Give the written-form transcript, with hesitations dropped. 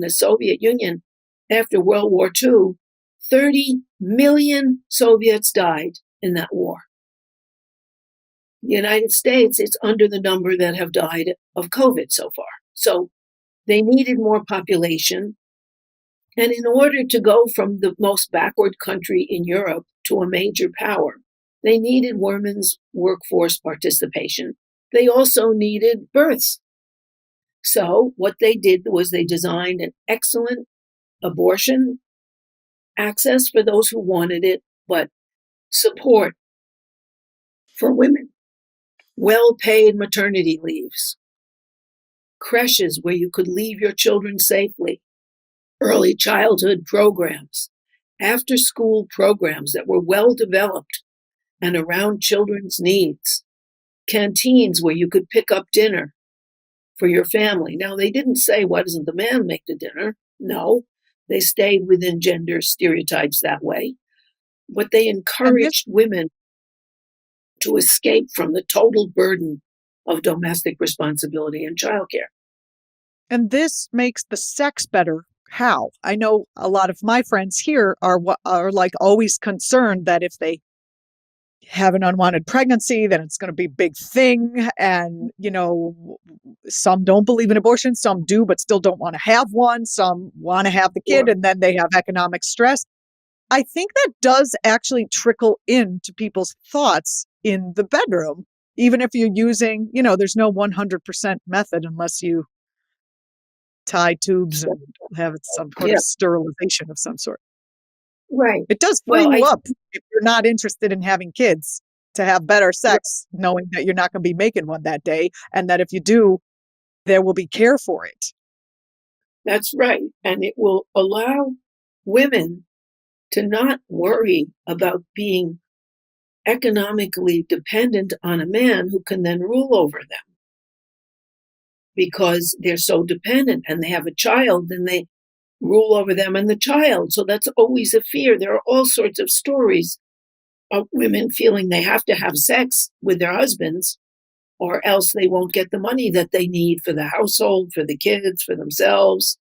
in the Soviet Union after World War II, 30 million Soviets died in that war. The United States, it's under the number that have died of COVID so far. So they needed more population. And in order to go from the most backward country in Europe to a major power, they needed women's workforce participation. They also needed births. So what they did was they designed an excellent abortion access for those who wanted it, but support for women, well-paid maternity leaves, creches where you could leave your children safely, early childhood programs, after-school programs that were well-developed and around children's needs, canteens where you could pick up dinner for your family. Now, they didn't say, why doesn't the man make the dinner? No, they stayed within gender stereotypes that way. But they encouraged women to escape from the total burden of domestic responsibility and childcare. And this makes the sex better. How? I know a lot of my friends here are like always concerned that if they have an unwanted pregnancy, then it's going to be a big thing. And, some don't believe in abortion, some do, but still don't want to have one. Some want to have the kid and then they have economic stress. I think that does actually trickle into people's thoughts in the bedroom, even if you're using, there's no 100% method unless you tie tubes and have some sort of sterilization of some sort. Right. It does free you up if you're not interested in having kids to have better sex, knowing that you're not going to be making one that day. And that if you do, there will be care for it. That's right. And it will allow women to not worry about being economically dependent on a man who can then rule over them. Because they're so dependent and they have a child and they rule over them and the child. So that's always a fear. There are all sorts of stories of women feeling they have to have sex with their husbands or else they won't get the money that they need for the household, for the kids, for themselves.